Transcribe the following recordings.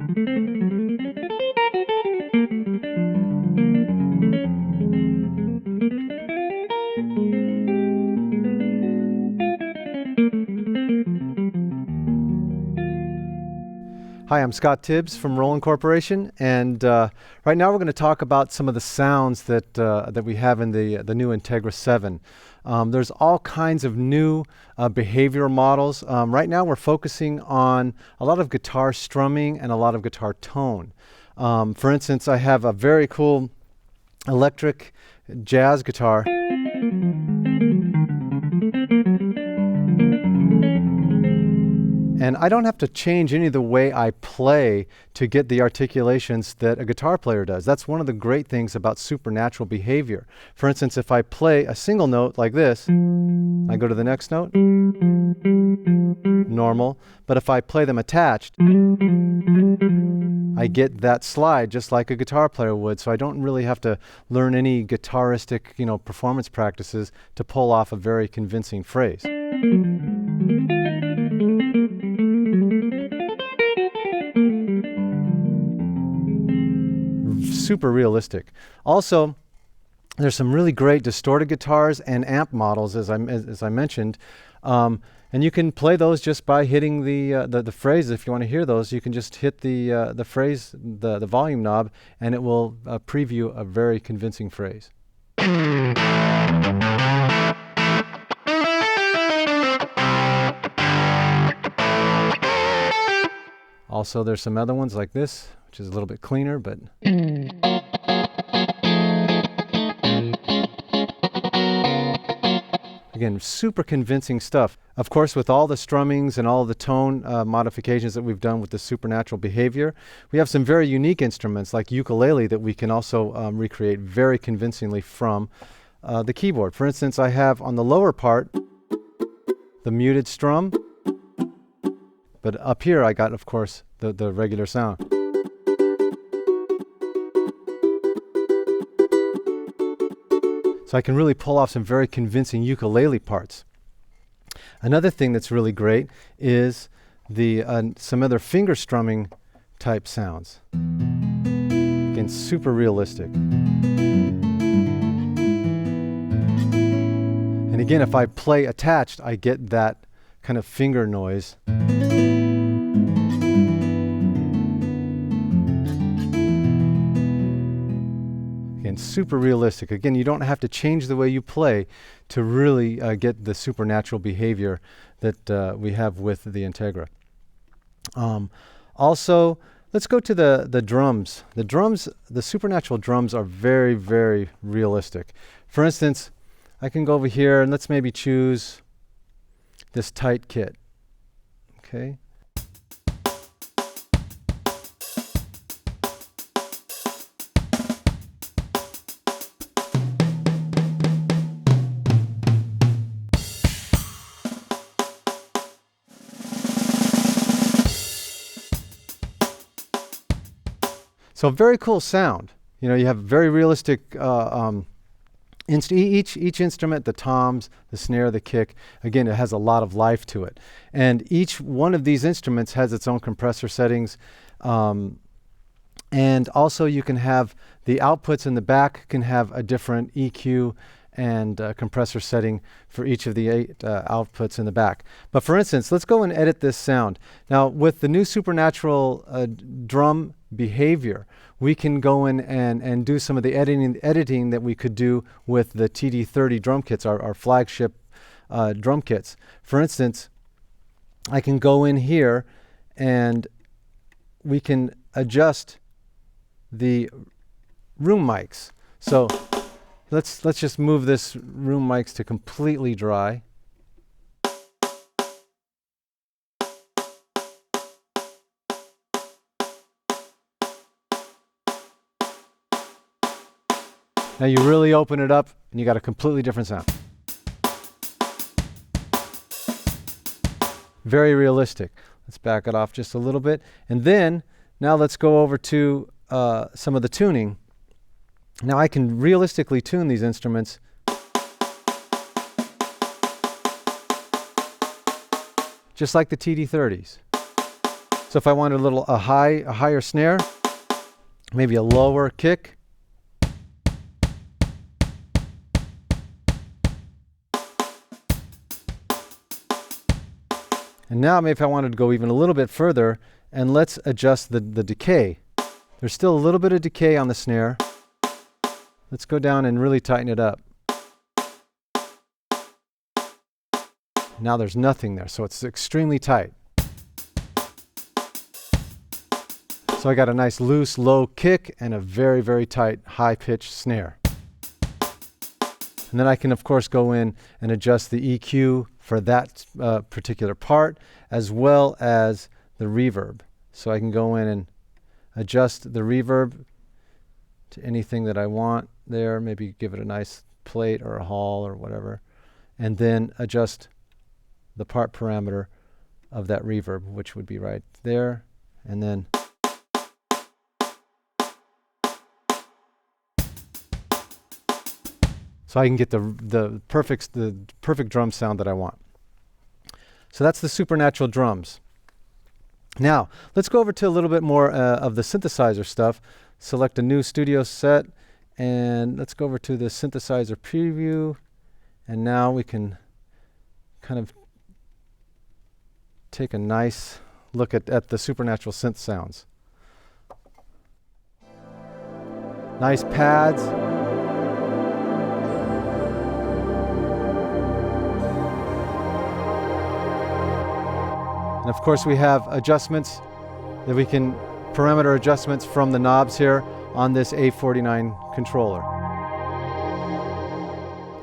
Hi, I'm Scott Tibbs from Roland Corporation, and right now we're going to talk about some of the sounds that we have in the new INTEGRA-7. There's all kinds of new behavioral models. Right now we're focusing on a lot of guitar strumming and a lot of guitar tone. For instance, I have a very cool electric jazz guitar. And I don't have to change any of the way I play to get the articulations that a guitar player does. That's one of the great things about supernatural behavior. For instance, if I play a single note like this, I go to the next note, normal. But if I play them attached, I get that slide just like a guitar player would. So I don't really have to learn any guitaristic, performance practices to pull off a very convincing phrase. Super realistic. Also, there's some really great distorted guitars and amp models, as I mentioned, and you can play those just by hitting the phrase. If you want to hear those, you can just hit the phrase, the volume knob, and it will preview a very convincing phrase. Also, there's some other ones like this, which is a little bit cleaner, but again, super convincing stuff. Of course, with all the strummings and all the tone modifications that we've done with the supernatural behavior, we have some very unique instruments like ukulele that we can also recreate very convincingly from the keyboard. For instance, I have on the lower part the muted strum, but up here I got, of course, the regular sound. So I can really pull off some very convincing ukulele parts. Another thing that's really great is some other finger strumming type sounds. Again, super realistic. And again, if I play attached, I get that kind of finger noise. Again, super realistic. Again, you don't have to change the way you play to really get the supernatural behavior that we have with the Integra. Also, let's go to the drums. The supernatural drums are very, very realistic. For instance, I can go over here and let's maybe choose this tight kit. Okay. So very cool sound. You have very realistic each instrument, the toms, the snare, the kick. Again, it has a lot of life to it. And each one of these instruments has its own compressor settings. And also you can have the outputs in the back can have a different EQ and compressor setting for each of the 8 outputs in the back. But for instance, let's go and edit this sound. Now with the new supernatural drum behavior, we can go in and do some of the editing that we could do with the TD30 drum kits, our flagship drum kits. For instance, I can go in here and we can adjust the room mics. So let's just move this room mics to completely dry. Now you really open it up and you got a completely different sound. Very realistic. Let's back it off just a little bit. And then, now let's go over to some of the tuning. Now I can realistically tune these instruments just like the TD30s. So if I wanted a higher snare, maybe a lower kick. And now maybe if I wanted to go even a little bit further, and let's adjust the decay. There's still a little bit of decay on the snare. Let's go down and really tighten it up. Now there's nothing there, so it's extremely tight. So I got a nice loose, low kick and a very, very tight, high-pitched snare. And then I can, of course, go in and adjust the EQ for that particular part, as well as the reverb. So I can go in and adjust the reverb to anything that I want there, maybe give it a nice plate or a hall or whatever, and then adjust the part parameter of that reverb, which would be right there, and then so I can get the perfect drum sound that I want. So that's the SuperNATURAL drums. Now, let's go over to a little bit more of the synthesizer stuff. Select a new studio set, and let's go over to the synthesizer preview. And now we can kind of take a nice look at the SuperNATURAL synth sounds. Nice pads. And of course we have adjustments that we can, parameter adjustments from the knobs here on this A49 controller.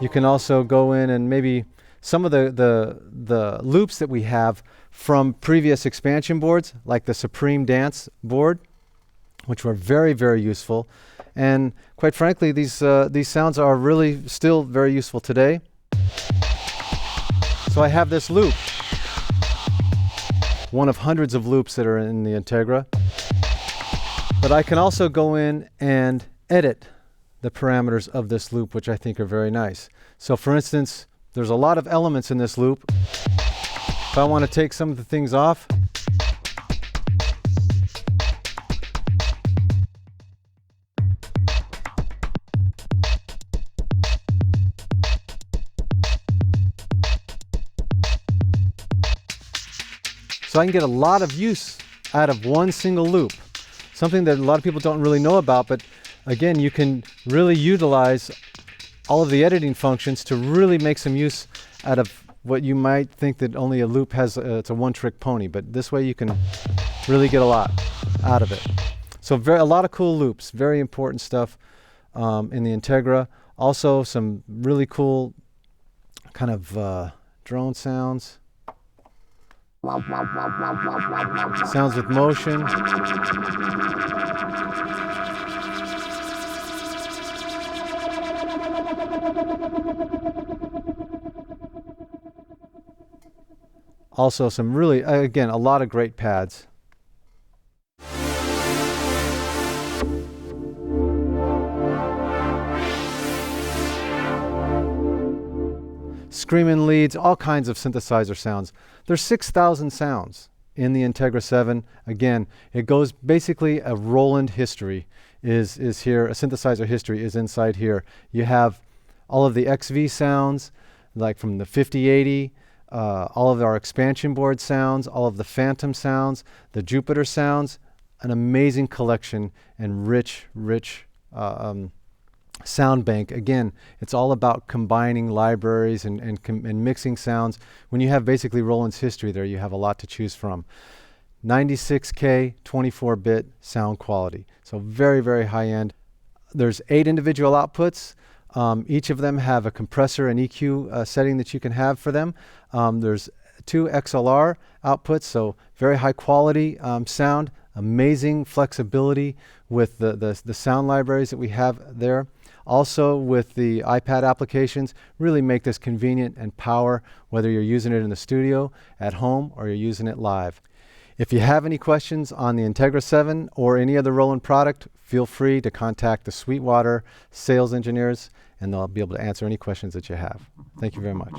You can also go in and maybe some of the loops that we have from previous expansion boards, like the Supreme Dance board, which were very, very useful. And quite frankly, these sounds are really still very useful today. So I have this loop, one of hundreds of loops that are in the Integra. But I can also go in and edit the parameters of this loop, which I think are very nice. So for instance, there's a lot of elements in this loop. If I want to take some of the things off, so I can get a lot of use out of one single loop. Something that a lot of people don't really know about, but again, you can really utilize all of the editing functions to really make some use out of what you might think that only a loop has, it's a one-trick pony, but this way you can really get a lot out of it. So a lot of cool loops, very important stuff in the Integra. Also some really cool kind of drone sounds. Sounds with motion. Also some really, again, a lot of great pads. Screaming leads, all kinds of synthesizer sounds. There's 6,000 sounds in the INTEGRA-7. Again, it goes basically a Roland history is here, a synthesizer history is inside here. You have all of the XV sounds, like from the 5080, all of our expansion board sounds, all of the Phantom sounds, the Jupiter sounds, an amazing collection and rich sound bank. Again, it's all about combining libraries and mixing sounds. When you have basically Roland's history there, you have a lot to choose from. 96K 24-bit sound quality, so very, very high end. There's 8 individual outputs. Each of them have a compressor and EQ setting that you can have for them. There's 2 XLR outputs, so very high quality sound, amazing flexibility with the sound libraries that we have there. Also with the iPad applications, really make this convenient and power, whether you're using it in the studio, at home, or you're using it live. If you have any questions on the INTEGRA-7 or any other Roland product, feel free to contact the Sweetwater sales engineers, and they'll be able to answer any questions that you have. Thank you very much.